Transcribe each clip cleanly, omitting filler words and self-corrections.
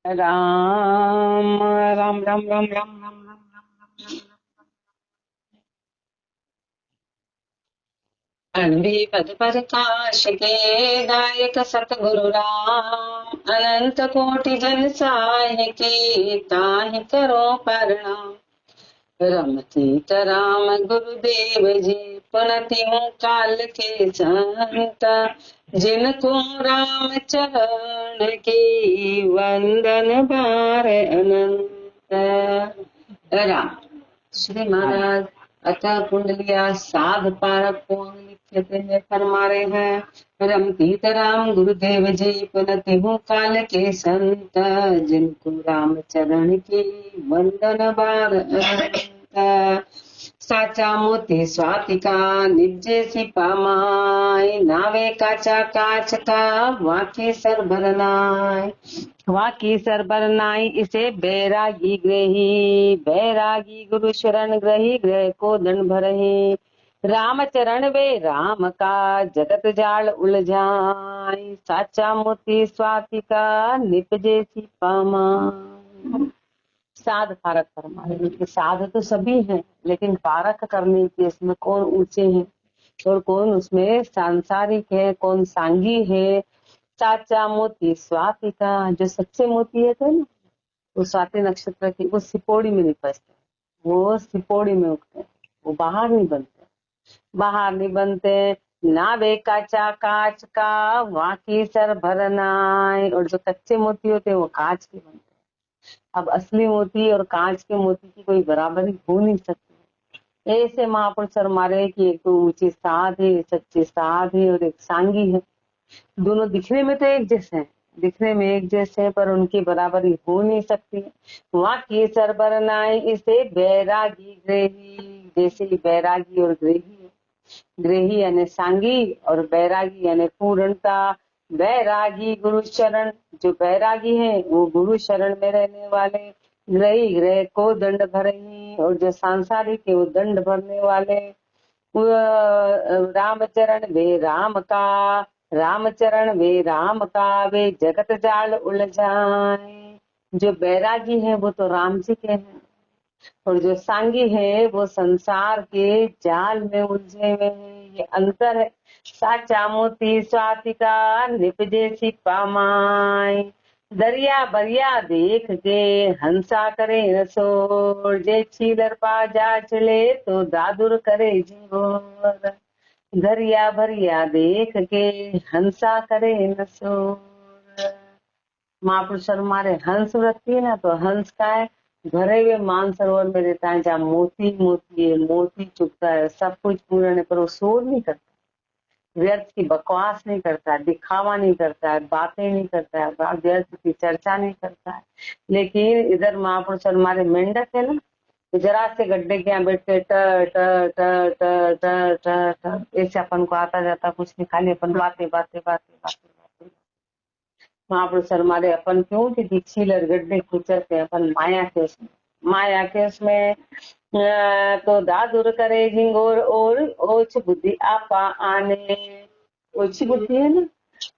राम राम राम राम राम राम राम राम अंधी पद प्रकाश के दायक सतगुरु राम अनंत कोटि जन साय के ताहि करो प्रणाम। रमतीत राम गुरुदेव जी पुनति काल के संत जिनको राम चरण के वंदन बार अनंत। राम श्री महाराज अतः कुंडलिया साध पारक लिखते हैं फरमा रहे हैं। रमतीत राम गुरुदेव जी पुनति काल के संत जिनको राम चरण की वंदन बार अनंत। साचा मोती स्वातिका निजे सी पामाय नावे काचा काच का वाकी सर भरनाय। वाकी सर भरनाई इसे बैरागी ग्रही बैरागी गुरु शरण ग्रही ग्रह को दंड भरही। राम चरण वे राम का जगत जाल उलझाई साचा मोती स्वातिका निपजे सी पामा। साध पारक फरमाए। साध तो सभी हैं लेकिन पारक करने के इसमें कौन ऊंचे हैं और कौन उसमें सांसारिक है कौन सांगी है। साचा मोती स्वातिका जो सच्चे मोती है तो ना वो स्वाति नक्षत्र की वो सिपोड़ी में नहीं फंसते, वो सिपोड़ी में उगते, वो बाहर नहीं बनते। नावे काचा काच का वाकी सर भरनाय। और जो कच्चे मोती होते हैं वो कांच के बनते। अब असली मोती और कांच के मोती की कोई बराबरी हो नहीं सकती। ऐसे महापुरुष मारे कि एक तो ऊंची साध है सच्ची साध है और एक सांगी है। दोनों दिखने में तो एक जैसे हैं, दिखने में एक जैसे हैं पर उनकी बराबरी हो नहीं सकती। वाकी सर भरनाय इसे बैरागी ग्रही। जैसे बैरागी और ग्रही, ग्रही यानी सांगी और बैरागी यानी पूर्णता। बैरागी गुरु शरण जो बैरागी है वो गुरु शरण में रहने वाले। ग्रही ग्रह को दंड भरही और जो सांसारिक है वो दंड भरने वाले। रामचरण वे राम का रामचरण वे राम का वे जगत जाल उलझाए। जो बैरागी है वो तो राम जी के हैं और जो सांगी है वो संसार के जाल में उलझे हुए हैं। ये अंतर है। साचा मोती स्वातिका निपजे सी पामाय। दरिया बरिया देख के हंसा करे रसोर। जे छीलर पा जा चले तो दादुर करे जीवोर। दरिया भरिया देख के हंसा करे नसोर। महापुरुष हमारे हंस वृत्ति है ना तो हंस का है भरे हुए मानसरोवर में रहता है जहाँ मोती मोती है, मोती चुपता है, सब कुछ पूर्ण है पर वो शोर नहीं करता, व्यर्थ की बकवास नहीं करता है, दिखावा नहीं करता है, बातें नहीं करता है, व्यर्थ की चर्चा नहीं करता है। लेकिन इधर महापुरुष हमारे मेंढक है ना तो जरा से गड्ढे के यहाँ बैठ के ट ट ट ट ट ट ट ऐसे अपन को आता जाता कुछ नहीं, खाली अपन बातें बातें बातें बातें। महापुरुष हमारे अपन क्यों कि दीक्षिलर गड्ढे खुचरते हैं अपन माया के उसमें तो दादुर करे झिंगोर और ओछ बुद्धि आपा आने। ओछी बुद्धि है ना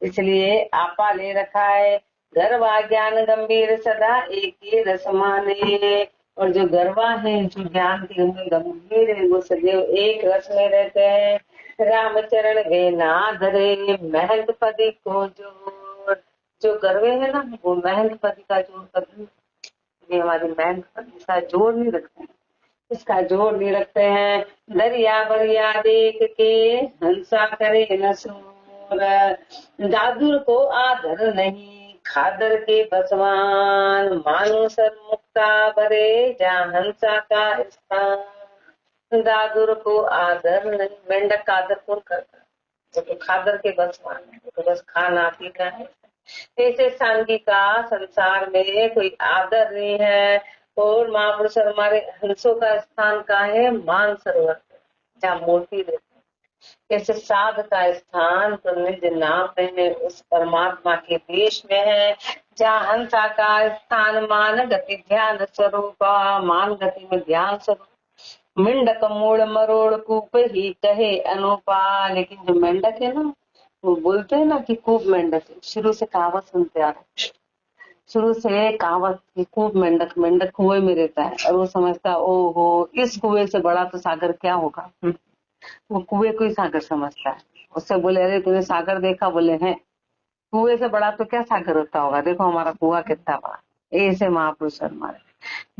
इसलिए आपा ले रखा है। गर्वा ज्ञान गंभीर सदा एक ही रस माने। और जो गर्वा है जो ज्ञान के गंभीर है वो सदैव एक रस में रहते हैं। रामचरण वे ना धरे महंत पदी को जो गर्वे है ना वो महंत पदी का जोर कभी ये हमारी महंत पदी का जोर नहीं रखते हैं, इसका जोर नहीं रखते हैं। दरिया बरिया देख के हंसा करे न सूर। दादुर को आदर नहीं खादर के बसवान। मानो सर मुक्ता भरे जहाँ हंसा का स्थान। दादुर को आदर नहीं, मेंढक का आदर कौन करता है तो खादर के बसवान है तो बस खाना पीना है। ऐसे सांगी का संसार में कोई आदर नहीं है। और महापुरुष हमारे हंसों का स्थान का है मान सरोवर जहाँ मोती रहते हैं। ऐसे साध का स्थान तो निज नाम में है, उस परमात्मा के देश में है जहाँ हंसा का स्थान मान गति ध्यान स्वरूप। मान गति में ध्यान स्वरूप। मेंढक मूल मरोड़ कूप ही कहे अनुपा। लेकिन जो मेंढक है ना वो बोलते हैं ना कि खूब मेंढक है, शुरू से कहावत सुनते आ रहे शुरू से कहावत कि खूब मेंढक मेंढक कुएं में रहता है और वो समझता ओहो इस कुएं से बड़ा तो सागर क्या होगा। वो कुएं को ही सागर समझता है। उससे बोले अरे तूने सागर देखा? बोले हैं। कुएं से बड़ा तो क्या सागर होता होगा, देखो हमारा कुआं कितना बड़ा। ऐसे महापुरुष हमारे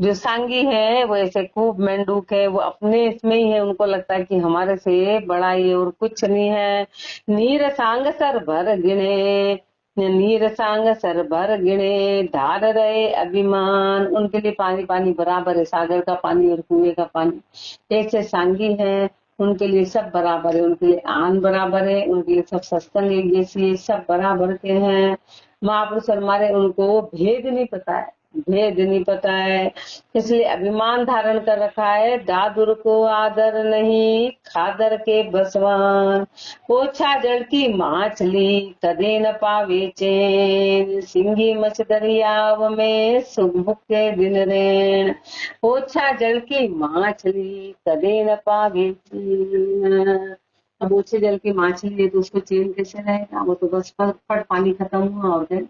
जो सांगी है वो ऐसे खूब मेंढूक है, वो अपने इसमें ही है, उनको लगता है कि हमारे से बड़ा ये और कुछ नहीं है। नीर सांग सर भर गिणे, नीर सांग सर भर गिणे, धार रहे अभिमान। उनके लिए पानी पानी बराबर है, सागर का पानी और कुएं का पानी। ऐसे सांगी है, उनके लिए सब बराबर है, उनके लिए आन बराबर है, उनके लिए सब सत्संग एक जैसी, सब बराबर के हैं। महापुरुष हमारे उनको भेद नहीं पता है, भेद नहीं पता है, इसलिए अभिमान धारण कर रखा है। दादुर को आदर नहीं, खादर के बसवान। ओछा जल की मछली, कदे न पावे चैन। सिंगी मछ दरियाव में, सुख भुख के दिन रैन। ओछा जल की मछली, कदे न पावे चैन। अब ऊंचे जल की मछली है तो उसको चैन कैसे रहेगा? वो तो बस फट पानी खत्म हुआ और फिर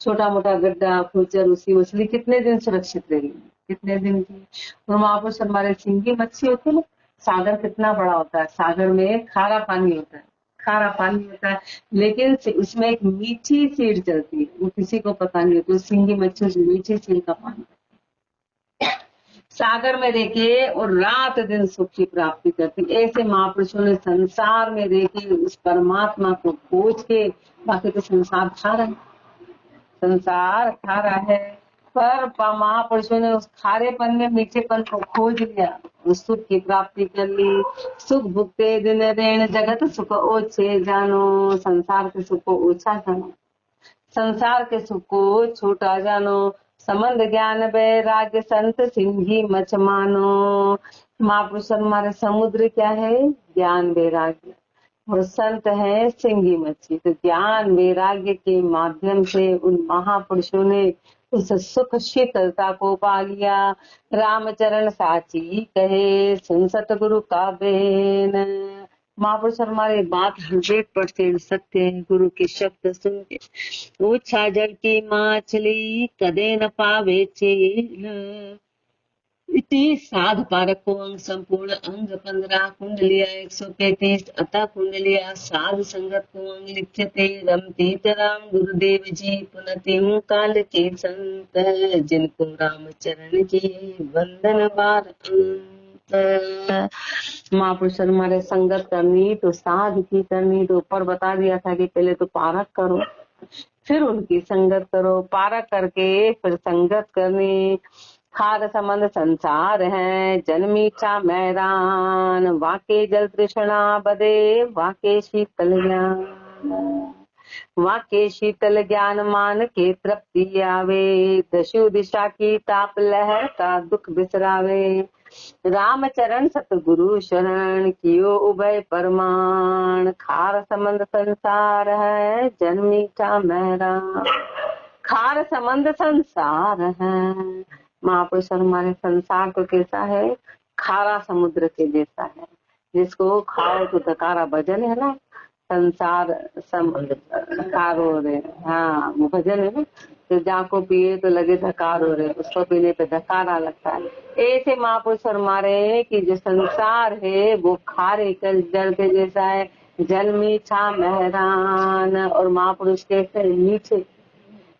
छोटा मोटा गड्ढा खूचर, उसी मछली कितने दिन सुरक्षित रहेगी? कितने दिन की। और महापुरुष हमारे सिंगी मच्छी होती है ना, सागर कितना बड़ा होता है, सागर में खारा पानी होता है, खारा पानी होता है, लेकिन उसमें एक मीठी सीड चलती है, वो किसी को पता नहीं होती। सिंगी मच्छी उस मीठी सीड का पानी सागर में देखे और रात दिन सुख की प्राप्ति करती। ऐसे महापुरुषों ने संसार में देखे उस परमात्मा को खोज के, बाकी तो संसार खा रहे हैं, संसार खारा है, पर महापुरुषों ने उस खारेपन में मीठेपन को खोज लिया, उस सुख की प्राप्ति कर ली। सुख भुगते दिन ऋण, जगत सुख ओछे जानो। संसार के सुख को ओछा जानो, संसार के सुख को छोटा जानो। संबंध ज्ञान वैराग्य संत सिंही मच मानो। महापुरुष हमारे समुद्र क्या है? ज्ञान वैराग्य, और संत है सिंगी मच्छी। तो ज्ञान वैराग्य के माध्यम से उन महापुरुषों ने उस सुख शीतलता को पा लिया। रामचरण साची कहे, सुन सतगुरु का बेन। महापुरुष हमारे बात 100% सत्य है, गुरु के शब्द सुन के। ऊंचा जल की मछली, कदे न पावे चैन। इति साध पारक को अंग संपूर्ण, अंग 15 कुंडलिया 135, अतः कुंडलिया साध संगत को अंग लिखते। रमती राम गुरुदेव जी पुनति हूँ काल के संत, जिनको राम चरण की वंदन बार अंत। महापुरुष हमारे संगत करनी तो साध की करनी, तो ऊपर बता दिया था कि पहले तो पारक करो फिर उनकी संगत करो, पारक करके फिर संगत करनी। खार संबंध संसार है, जन्मीचा मैदान। वाके जल तृष्णा बदे, वाके शीतल ज्ञान, वाके शीतल ज्ञान मान के तृप्ति आवे। दशु दिशा की ताप लहर का दुख बिसरावे। रामचरण सतगुरु शरण, कियो उभय परमाण। खार संबंध संसार है, जन्मीचा मैदान। खार संबंध संसार है। महापुरुष हमारे संसार तो कैसा है? खारा समुद्र के जैसा है, जिसको खाओ तो धकारा भजन है ना, संसार खारो रे, हाँ वो भजन है ना, तो जाको पिए तो लगे धकार हो रहे, उसको पीने पे धकारा लगता है। ऐसे महापुरुष हमारे कि जो संसार है वो खारे कल जल के जैसा है, जल मीठा मेहरान। और महापुरुष कैसे? मीठे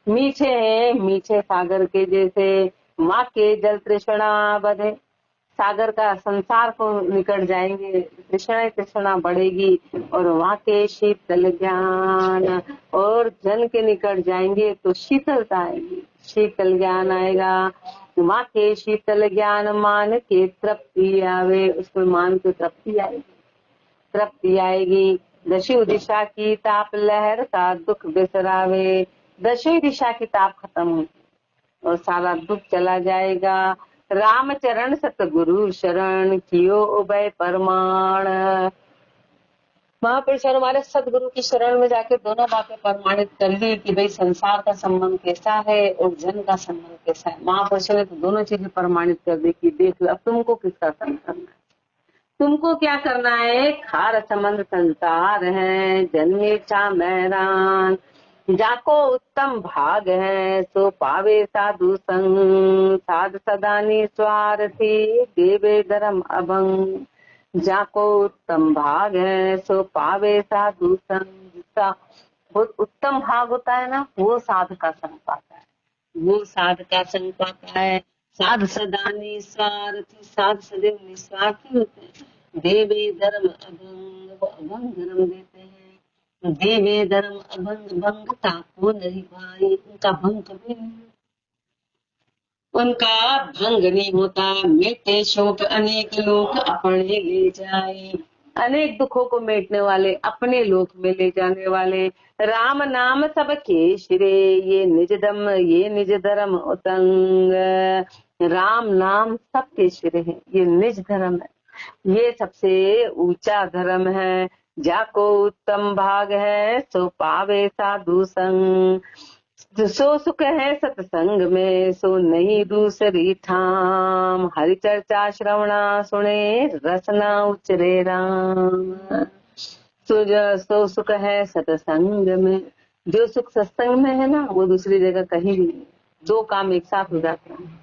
मीठे हैं, मीठे सागर के जैसे। माँ के जल तृष्णा बधे, सागर का संसार को निकट जाएंगे, तृष्णा तृष्णा बढ़ेगी। और वहाँ के शीतल ज्ञान, और जल के निकट जाएंगे तो शीतलता आएगी, शीतल ज्ञान आएगा। वहाँ के शीतल ज्ञान मान के तृप्ति आवे, उसमें मान के तृप्ति आएगी, तृप्ति आएगी। दशु दिशा की ताप लहर का दुख बिसरावे, दशु दिशा की ताप खत्म होगी और सारा दुख चला जाएगा। रामचरण सतगुरु शरण, कियो उभय परमाण। महापुरुष हमारे सदगुरु की शरण में जाके दोनों बातें प्रमाणित कर ली कि भाई संसार का संबंध कैसा है और जन का संबंध कैसा है। महापुरुषों ने तो दोनों चीजें प्रमाणित कर दी कि देख लो अब तुमको किसका संग करना है, तुमको क्या करना है। खार संबंध संसार है, जन्मीचा मैदान। जाको उत्तम भाग है सो पावे साधु संग, साध सदा निस्वार्थी देवे धर्म अभंग। जाको उत्तम भाग है सो पावे साधु संग, जिसका बहुत उत्तम भाग होता है ना, वो साध का संग पाता है, वो साध का संग पाता है। साध सदा निस्वार्थी, साध सदैव निस्वार्थी होते हैं। देवे धर्म अभंग, वो अभंग धर्म देते हैं। देवे धर्म अभंग, भंगता को नहीं भाई, उनका भंग कभी नहीं, उनका भंग नहीं होता। मिटे शोक अनेक लोक अपने ले जाए, अनेक दुखों को मिटने वाले, अपने लोक में ले जाने वाले। राम नाम सबके शिरे, ये निज धर्म उतंग। राम नाम सबके शिरे है, ये निज धर्म है, ये सबसे ऊंचा धर्म है। जाको उत्तम भाग है सो पावे साधु संग, सो सुख है सत्संग में सो नहीं दूसरी ठाम। हरि चर्चा श्रवणा सुने रसना उचरे राम। सो सुख है सत्संग में, जो सुख सत्संग में है ना, वो दूसरी जगह कहीं भी नहीं। दो काम एक साथ हो जाते हैं,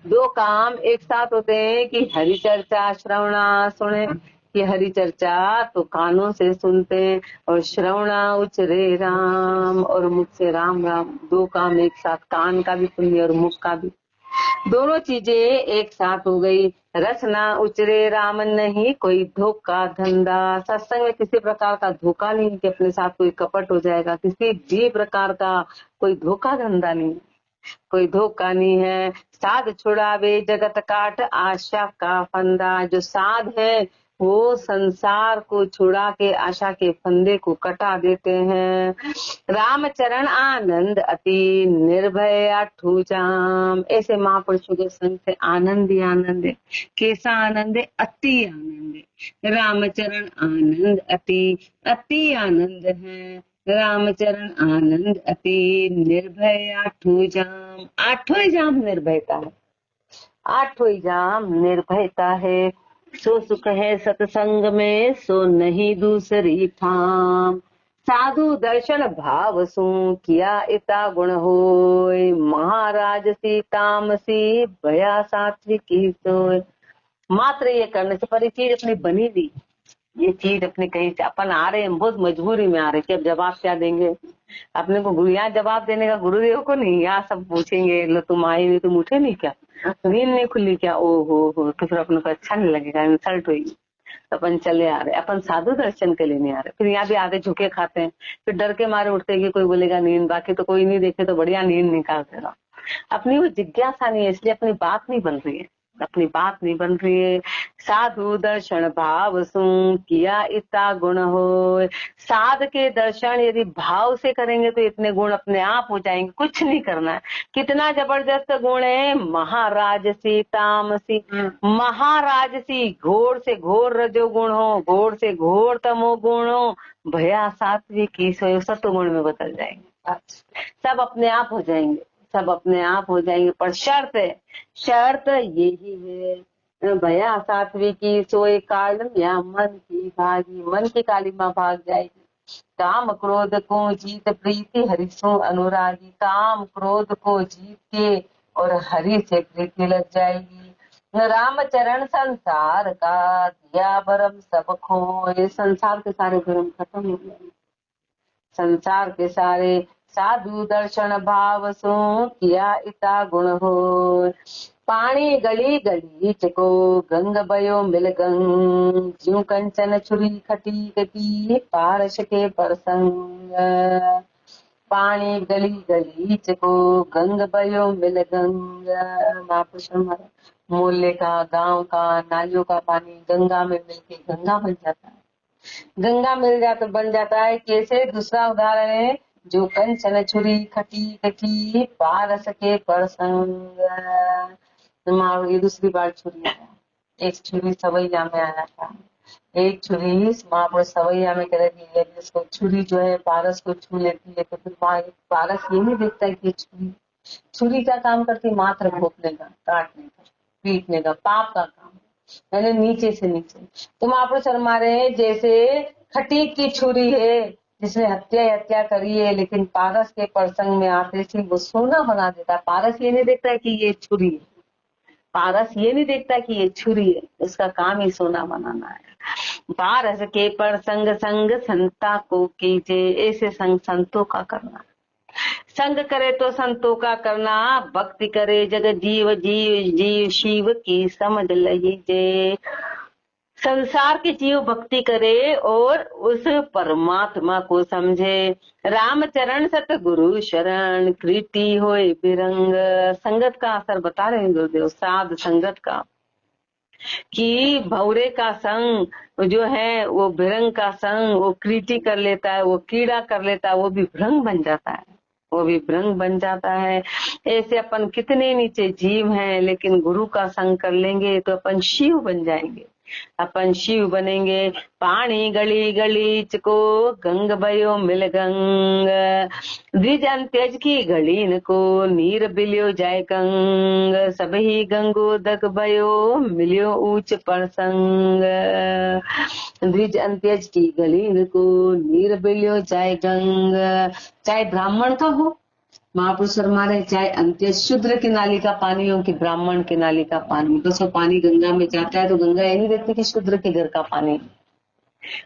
दो काम एक साथ होते हैं कि हरि चर्चा श्रवणा सुने, कि हरि चर्चा तो कानों से सुनते हैं, और श्रवणा उचरे राम, और मुख से राम राम। दो काम एक साथ, कान का भी पुण्य और मुख का भी, दोनों चीजें एक साथ हो गई। रसना उचरे राम, नहीं कोई धोखा धंधा, सत्संग में किसी प्रकार का धोखा नहीं कि अपने साथ कोई कपट हो जाएगा, किसी भी प्रकार का कोई धोखा धंधा नहीं, कोई धोखा नहीं है। साध छुड़ावे जगत काट आशा का फंदा, जो साध है वो संसार को छुड़ा के आशा के फंदे को कटा देते हैं। रामचरण आनंद अति निर्भय अठू जाम, ऐसे महापुरुषों के संग से आनंद ही आनंद है। कैसा आनंद है? अति आनंद है। रामचरण आनंद अति, अति आनंद है। रामचरण आनंद अति निर्भय आठों जाम, आठों जाम निर्भयता है, आठों जाम निर्भयता है। सो सुख है सत्संग में सो नहीं दूसरी ठाम। साधु दर्शन भाव सु किया इता गुण होय, महाराज सी तामसी भया सात्विकी सोय। मात्र ये करने से, पर ये चीज अपनी बनी हुई, ये चीज अपने कहीं से अपन आ रहे हैं, बहुत मजबूरी में आ रहे हैं कि अब जवाब क्या देंगे अपने को। गुरु यहाँ जवाब देने का गुरुदेव को नहीं, यहाँ सब पूछेंगे लो तुम आए नहीं, तुम उठे नहीं क्या, नींद नहीं खुली क्या, ओ हो, तो फिर अपने को अच्छा नहीं लगेगा, इंसल्ट हुई। तो अपन चले आ रहे, अपन साधु दर्शन के लिए नहीं आ रहे। फिर यहाँ भी आधे झुके खाते हैं, फिर डर के मारे उठते कि कोई बोलेगा नींद, बाकी तो कोई नहीं देखे तो बढ़िया नींद निकालते रहो। अपनी वो जिज्ञासा नहीं है, इसलिए अपनी बात नहीं बन रही है, अपनी बात नहीं बन रही है। साधु दर्शन भाव सु किया इतना गुण हो, साध के दर्शन यदि भाव से करेंगे तो इतने गुण अपने आप हो जाएंगे, कुछ नहीं करना है। कितना जबरदस्त गुण है, महाराजसी तामसी, महाराजसी घोर से घोर रजोगुण हो, घोर से घोर तमो गुण हो, भया सात्विकी सत्वगुण में बदल जाएंगे, सब अपने आप हो जाएंगे, सब अपने आप हो जाएंगे। पर शर्त है, शर्त यही है, भया सात्विकी सोए काल या मन की भागी, मन की कालिमा भाग जाएगी। काम क्रोध को जीत प्रीति हरि सो अनुरागी, काम क्रोध को जीत के और हरि से प्रीति लग जाएगी। रामचरण संसार का दिया भरम सब खो, ये संसार के सारे भरम खत्म हो गए, संसार के सारे। साधु दर्शन भाव सो किया इता गुण हो, पानी गली गली चको गंग भयो मिल गंग, ज्यों कंचन छुरी खटी गटी पारस के परसंग। पानी गली गली चको गंग भयो मिल गंग, महापुरुष मोहल्ले का, गांव का, नालियों का पानी गंगा में मिलके गंगा बन जाता है, गंगा मिल जाता बन जाता है। कैसे? दूसरा उदाहरण है, जो कंचन छुरी खटी कटी पारस के परसंग। ये दूसरी बार छुरी है, एक छुरी सवैया में आया था, एक छुरी महापुरुष सवैया में कह रही है, इसको छुरी जो है पारस को छू लेती है, तो फिर पारस ये नहीं देखता है कि छुरी क्या काम करती है, मात्र घोपने का, काटने का, पीटने का, पाप का काम, यानी नीचे से नीचे। तो महापुरुष फरमा रहे हैं जैसे खटीक की छुरी है, जिसने हत्या करी है, लेकिन पारस के प्रसंग में आते ही वो सोना बना देता है। पारस ये नहीं देखता है कि ये छुरी है, पारस ये नहीं देखता कि ये छुरी है, उसका काम ही सोना बनाना है। पारस के प्रसंग संग संता को कीजे, ऐसे संग संतों का करना। संग करे तो संतों का करना, भक्ति करे जग जीव जीव जीव शिव की समझ लीजे। संसार के जीव भक्ति करे और उस परमात्मा को समझे। रामचरण सतगुरु शरण, कृति होए बिरंग। संगत का असर बता रहे हैं गुरुदेव, साध संगत का, कि भौरे का संग जो है वो भिरंग का संग, वो कृति कर लेता है, वो कीड़ा कर लेता है, वो भी भ्रंग बन जाता है, वो भी भ्रंग बन जाता है। ऐसे अपन कितने नीचे जीव हैं, लेकिन गुरु का संग कर लेंगे तो अपन शिव बन जाएंगे, अपन शिव बनेंगे। पानी गली गलीच को गंग भयो मिल गंग, द्विज अंत्यज की गलीन को नीर बिलियो जाय गंग। सबही गंगोदक भयो मिलियो ऊंच प्रसंग, द्विज अंत्यज की गलीन को नीर बिलियो जाय गंग। चाहे ब्राह्मण का हो महापुरुष फरमारे, चाहे अंत्य शूद्र की नाली का पानी हो कि ब्राह्मण की नाली का पानी, तो वो पानी गंगा में जाता है तो गंगा ये नहीं देखती कि शूद्र के घर का पानी,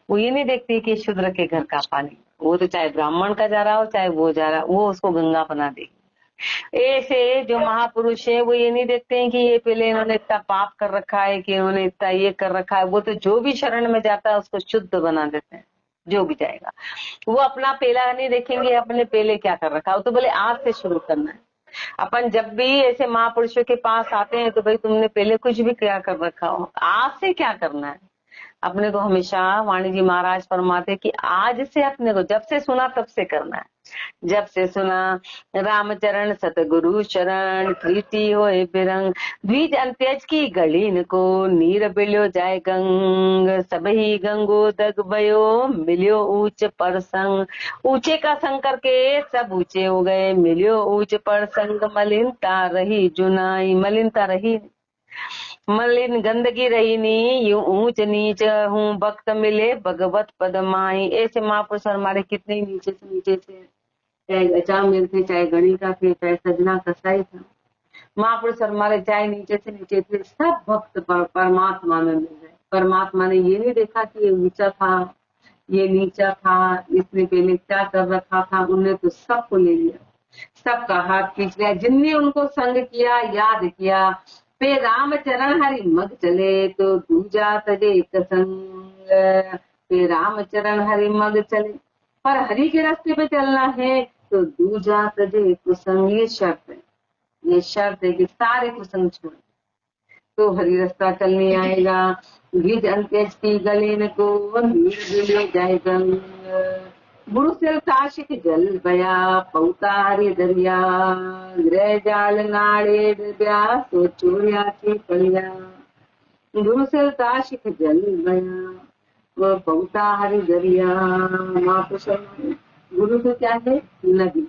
वो ये नहीं देखती कि शूद्र के घर का पानी, वो तो चाहे ब्राह्मण का जा रहा हो चाहे वो जा रहा, वो उसको गंगा बना देगी। ऐसे जो महापुरुष है वो ये नहीं देखते हैं कि ये पहले इन्होंने इतना पाप कर रखा है, कि इन्होंने इतना ये कर रखा है, वो तो जो भी शरण में जाता है उसको शुद्ध बना देते हैं। जो भी जाएगा वो अपना पहला नहीं देखेंगे, अपने पहले क्या कर रखा है, तो बोले आज से शुरू करना है। अपन जब भी ऐसे महापुरुषों के पास आते हैं तो भाई तुमने पहले कुछ भी क्या कर रखा हो, आज से क्या करना है। अपने को हमेशा वाणी जी महाराज फरमाते कि आज से अपने को जब से सुना तब से करना है। जब से सुना रामचरण सतगुरु शरण, प्रीति होए बिरंग। द्विज अंत्यज की गलीन को नीर बिलियो जाय गंग, सबही गंगोदक भयो मिलियो ऊंच परसंग। ऊंचे का संग करके सब ऊंचे हो गए, मिलियो ऊंच परसंग। मलिनता रही जुनाई, मलिनता रही, मलिन गंदगी रही नी, यूं ऊंच नीच हूँ भक्त मिले भगवत पद माई। ऐसे महापुरुष हमारे कितने नीचे से, चाहे अचामेल थे, चाहे गणिका थे, चाहे सजना कसाई था, महापुरुष हमारे चाहे नीचे से नीचे थे, सब भक्त परमात्मा में मिल गए। परमात्मा ने ये नहीं देखा कि ये ऊंचा था, ये नीचा था, इसने पहले क्या कर रखा था, उन्होंने तो सबको ले लिया, सबका हाथ खींच लिया। जिनने उनको संग किया, याद किया, पे रामचरण हरि मग चले तो दूजा तजे एक संग। पे रामचरण हरि मग चले, पर हरि के रास्ते पे चलना है तो दूजा तजे एक संग। ये शर्त है, ये शर्त है कि सारे कुसंग छोड़ तो हरि रास्ता चलने आएगा। गिज अंत्यज की गलीन को नीर बिलियो जाय गंग, गुरु सिर काशिक जल बया पौता हरि दरिया। गृह जाल नाड़े डब्या तो चोरियासी पड़िया। गुरु सिर काशिक जल बया वो पौता हरि दरिया। महापुरुष गुरु तो क्या है, नदी,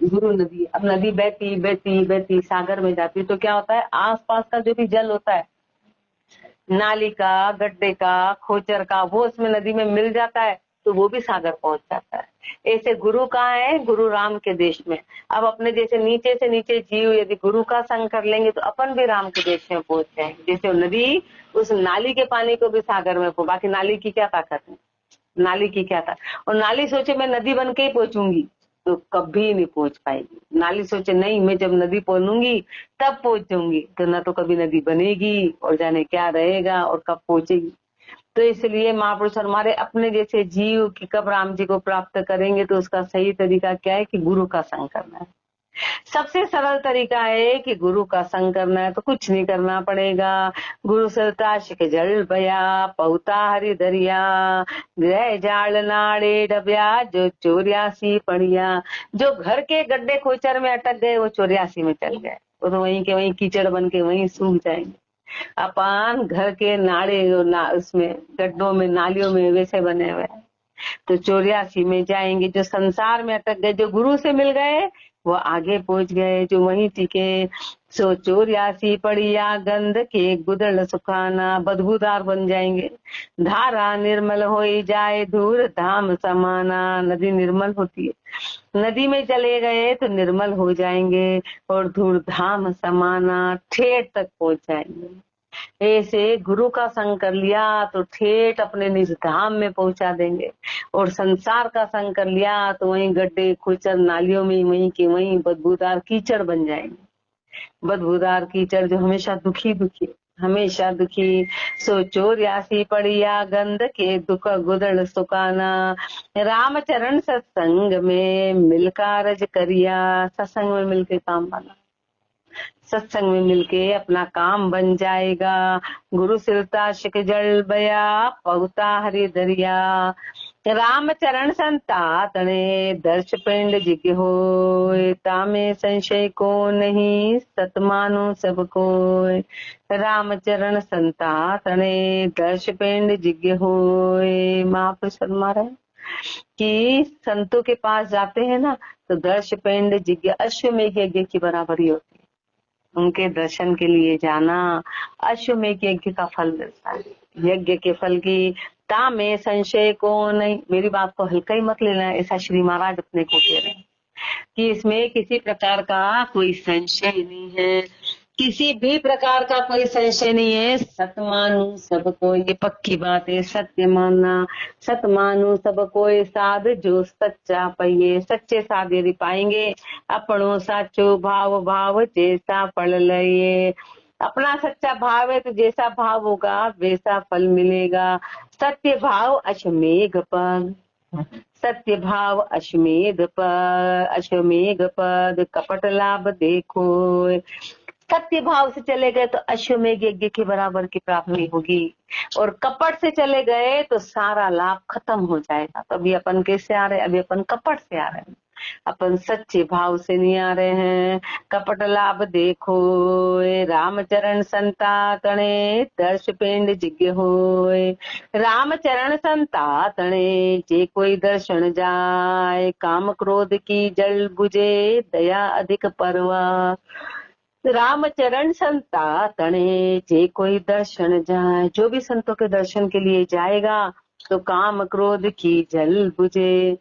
गुरु नदी। अब नदी बहती बहती बहती सागर में जाती तो क्या होता है, आसपास का जो भी जल होता है, नाली का, गड्ढे का, खोचर का, वो उसमें नदी में मिल जाता है तो वो भी सागर पहुंच जाता है। ऐसे गुरु कहाँ है, गुरु राम के देश में। अब अपने जैसे नीचे से नीचे जीव यदि गुरु का संग कर लेंगे तो अपन भी राम के देश में पहुंच जाएंगे। जैसे नदी उस नाली के पानी को भी सागर में पहुंच, बाकी नाली की क्या ताकत है, नाली की क्या था। और नाली सोचे मैं नदी बन के ही पहुंचूंगी तो कभी नहीं पहुंच पाएगी। नाली सोचे नहीं मैं जब नदी पहुंचूंगी तब पहुंचूंगी, तो न तो कभी नदी बनेगी और जाने क्या रहेगा और कब पहुंचेगी। तो इसलिए महापुरुष हमारे अपने जैसे जीव की कब राम जी को प्राप्त करेंगे तो उसका सही तरीका क्या है कि गुरु का संग करना है। सबसे सरल तरीका है कि गुरु का संग करना है तो कुछ नहीं करना पड़ेगा। गुरु सरताशिक जल बया पौता हरि दरिया। गृह जाल नाड़े डबिया जो 84 पड़िया। जो घर के गड्ढे खोचर में अटक गए वो 84 में चल गए, वो तो वहीं के वहीं कीचड़ बन के वहीं सूख जाएंगे। अपन घर के नाड़े उसमें गड्ढों में नालियों में वैसे बने हुए तो 84 में जाएंगे। जो संसार में अटक गए, जो गुरु से मिल गए वो आगे पहुंच गए जो वहीं टिके। सो 84 पड़िया गंध के गुदड़ सुखाना, बदबूदार बन जाएंगे। धारा निर्मल हो जाए धूर धाम समाना, नदी निर्मल होती है, नदी में चले गए तो निर्मल हो जाएंगे और धूर धाम समाना, ठेठ तक पहुंच जाएंगे। ऐसे गुरु का संग कर लिया तो ठेठ अपने निज धाम में पहुंचा देंगे, और संसार का संग कर लिया तो वहीं गड्ढे खुचर नालियों में वहीं के वहीं बदबूदार कीचड़ बन जाएंगे। बदबूदार कीचड़ जो हमेशा दुखी दुखी, हमेशा दुखी। सो 84 पड़िया गंध के दुख गुदड़ सुकाना, राम चरण सत्संग में मिल कारज करिया। सत्संग में मिलके काम बना, सत्संग में मिलके अपना काम बन जाएगा। गुरु सिरता शिक जल बया पहुता हरि दरिया, राम चरण संता तने दर्श पिंड जिग हो, तामे संशय को नहीं सत मानो सब को। राम चरण संता तने दर्श पिंड जिग हो। महापुरुष फरमा रहे कि संतों के पास जाते हैं ना तो दर्श पिंड जिज्ञ अश्वमेघ यज्ञ की बराबरी होती है। उनके दर्शन के लिए जाना अश्वमेघ यज्ञ का फल मिलता है। यज्ञ के फल की ता में संशय को नहीं, मेरी बात को हल्का ही मत लेना, ऐसा श्री महाराज अपने को कह रहे हैं कि इसमें किसी प्रकार का कोई संशय नहीं है, किसी भी प्रकार का कोई संशय नहीं है। सत मानू सबको, ये पक्की बात है, सत्य मानना। सत मानू सबको साध जो सच्चा पाइये, सच्चे साध यदि पाएंगे अपनो साचो भाव भाव जैसा फल लइए। अपना सच्चा भाव है तो जैसा भाव होगा वैसा फल मिलेगा। सत्य भाव अश्वमेघ पद, सत्य भाव अश्वमेघ पद, अश्वमेघ पद कपट लाभ देखो। सत्य भाव से चले गए तो अश्वमेघ यज्ञ के बराबर की प्राप्ति होगी, और कपट से चले गए तो सारा लाभ खत्म हो जाएगा। तो अभी अपन कैसे आ रहे हैं? अभी अपन कपट से आ रहे हैं, अपन सच्चे भाव से नहीं आ रहे हैं। कपट लाभ देखो रामचरण संता तणे दर्श पिंड जिज्ञ होय। रामचरण संता तणे जे कोई दर्शन जाए, काम क्रोध की जल बुझे दया अधिक परवा। रामचरण संता तणे जे कोई दर्शन जाए, जो भी संतों के दर्शन के लिए जाएगा तो काम क्रोध की जल बुझे,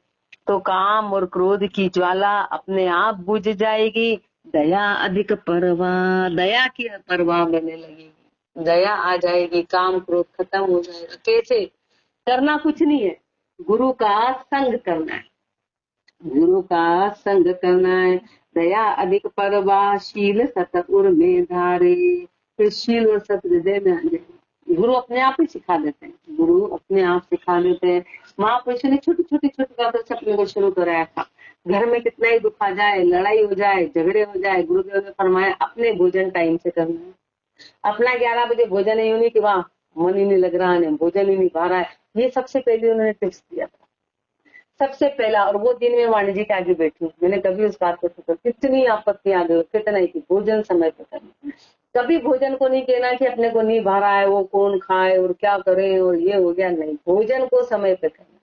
तो काम और क्रोध की ज्वाला अपने आप बुझ जाएगी। दया अधिक परवाह, दया की परवाह बनने लगेगी, दया आ जाएगी, काम क्रोध खत्म हो जाएगा। कैसे करना? कुछ नहीं है, गुरु का संग करना है, गुरु का संग करना है। दया अधिक परवाह शील सतपुर में धारे, फिर शील और सत हृदय में आ जाए। गुरु अपने आप ही सिखा देते हैं, गुरु अपने आप सिखा देते हैं। महापुरुषों ने छोटी छोटी बातों से अपने को शुरू कराया था। घर में कितना ही दुख आ जाए, लड़ाई हो जाए, झगड़े हो जाए, गुरुदेव ने फरमाया अपने भोजन टाइम से करना है। अपना 11 बजे भोजन है, यूं नहीं कि वाह मन ही नहीं लग रहा है, भोजन ही नहीं पा रहा है। ये सबसे पहले उन्होंने टिप्स दिया था, सबसे पहला। और वो दिन में वाणी जी के आगे बैठी, मैंने कभी उस बात को सोचा, कितनी आपत्ति आ गई, कितना ही कि भोजन समय पे करना। कभी भोजन को नहीं कहना कि अपने को नहीं भा रहा है, वो कौन खाए और क्या करे और ये हो गया, नहीं, भोजन को समय पे करना।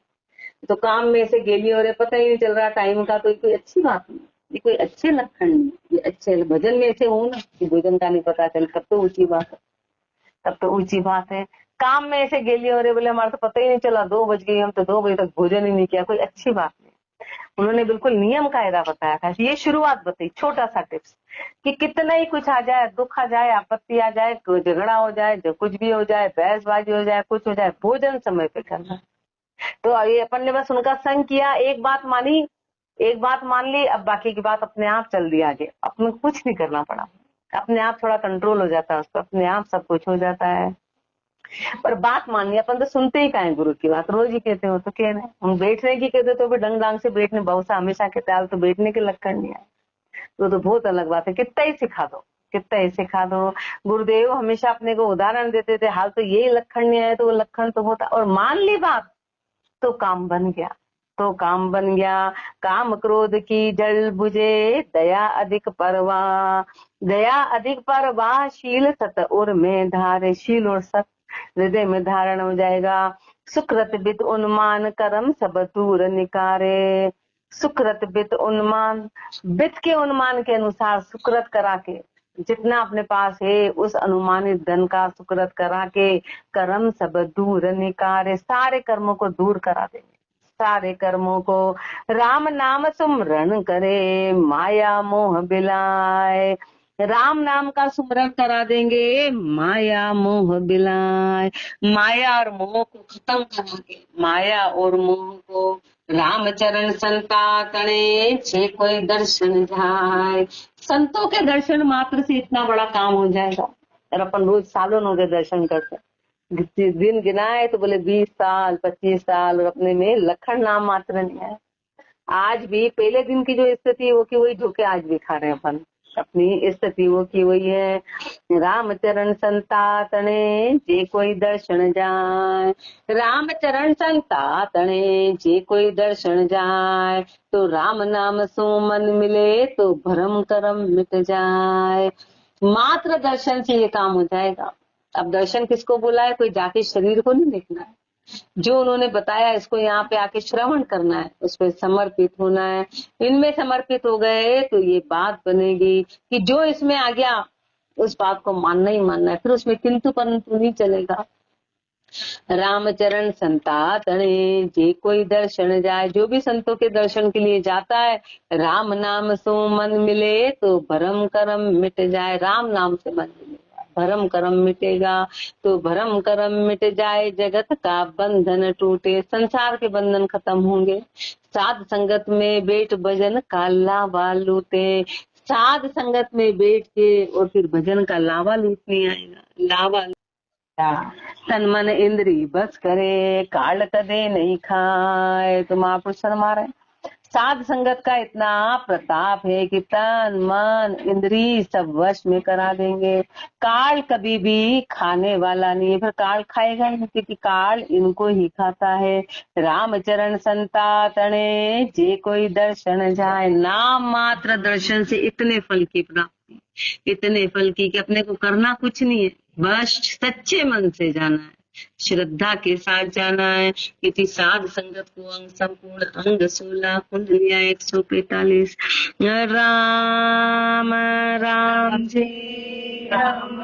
तो काम में से गेली हो रहे, पता ही नहीं चल रहा टाइम का, तो ये कोई अच्छी बात नहीं, ये कोई अच्छे लक्षण नहीं। ये अच्छे भजन में ऐसे हो ना कि भोजन का नहीं पता चल, तब तो ऊंची बात है, तब तो ऊंची बात है। काम में ऐसे गेली हो रहे, बोले हमारा तो पता ही नहीं चला 2 बज गई, हम तो 2 बजे तक भोजन ही नहीं किया, कोई अच्छी बात नहीं। उन्होंने बिल्कुल नियम कायदा बताया था। ये शुरुआत बताई, छोटा सा टिप्स, कि कितना ही कुछ आ जाए, दुख आ जाए, आपत्ति आ जाए, कोई झगड़ा हो जाए, जो कुछ भी हो जाए, बहसबाजी हो जाए, कुछ हो जाए, भोजन समय पे करना। तो ये अपन ने बस उनका संग किया, एक बात मानी, एक बात मान ली, अब बाकी की बात अपने आप चल दी आगे, अपने कुछ नहीं करना पड़ा, अपने आप थोड़ा कंट्रोल हो जाता है उसको, अपने आप सब कुछ हो जाता है। पर बात माननी, अपन तो सुनते ही कहें गुरु की बात, रोज ही कहते हो तो कह रहे, हम बैठने की कहते तो भी डंग डांग से बैठने, बहुत सा हमेशा कहते हाल तो बैठने के लक्षण नहीं है, तो बहुत अलग बात है। कितना ही सिखा दो, कितना ही सिखा दो। गुरुदेव हमेशा अपने को उदाहरण देते थे, हाल तो ये लक्षण नहीं आए तो वो लक्षण तो होता, और मान ली बात तो काम बन गया, तो काम बन गया। काम क्रोध की जल बुझे दया अधिक परवाह, दया अधिक परवाह शील सत उर में धारे, शील और सत हृदय में धारण हो जाएगा। सुकृत विद उन्मान कर्म सब दूर निकारे, सुकृत वित्त उन्मान, वित्त के उन्मान के अनुसार सुकृत करा के, जितना अपने पास है उस अनुमानित धन का सुकृत करा के, कर्म सब दूर निकारे, सारे कर्मों को दूर करा देंगे, सारे कर्मों को। राम नाम सुमरण करे, माया मोह बिलाए, राम नाम का सुमरण करा देंगे, माया मोह बिलाए, माया और मोह को खत्म करा के, माया और मोह को। राम चरण संता तणे, छे कोई दर्शन जाए, संतों के दर्शन मात्र से इतना बड़ा काम हो जाएगा। और अपन रोज सालों हो गए दर्शन करते, दिन गिनाए तो बोले 20 साल 25 साल, और अपने में लखन नाम मात्र नहीं है। आज भी पहले दिन की जो स्थिति है वो की वही धोखे आज भी खा रहे हैं अपन, अपनी स्थिति वो की वही है। राम चरण संता तणे, जे कोई दर्शन जाए, राम चरण संता तणे, जे कोई दर्शन जाए, तो राम नाम सो मन मिले, तो भरम करम मिट जाए। मात्र दर्शन से ये काम हो जाएगा। अब दर्शन किसको बोला है? कोई जाके शरीर को नहीं देखना है, जो उन्होंने बताया इसको यहाँ पे आके श्रवण करना है, उस पर समर्पित होना है। इनमें समर्पित हो गए तो ये बात बनेगी कि जो इसमें आ गया उस बात को मानना ही मानना है, फिर उसमें किंतु परंतु नहीं चलेगा। राम चरण संता तणे, जे कोई दर्शन जाए, जो भी संतों के दर्शन के लिए जाता है, राम नाम सो मन मिले, तो भरम करम मिट जाए। राम नाम से मन मिलेगा, भरम करम मिटेगा, तो भरम करम मिट जाए, जगत का बंधन टूटे, संसार के बंधन खत्म होंगे। साध संगत में बैठ भजन का लावा लूटे, साध संगत में बैठ के और फिर भजन का लावा लूटने आएगा, लावा। तन मन इंद्री बस करे, काल कदे नहीं खाए, तो महापुरुष फरमा रहे। साध संगत का इतना प्रताप है कि तन मन इंद्री सब वश में करा देंगे। काल कभी भी खाने वाला नहीं है, फिर काल खाएगा नहीं, क्योंकि काल इनको ही खाता है। राम चरण संता तणे, जे कोई दर्शन जाए, नाम मात्र दर्शन से इतने फल की प्राप्ति, इतने फल की कि अपने को करना कुछ नहीं है, बस सच्चे मन से जाना है, श्रद्धा के साथ जाना है। इति साध संगत को अंग संपूर्ण अंग 16 कुंडलिया 145। राम राम जी राम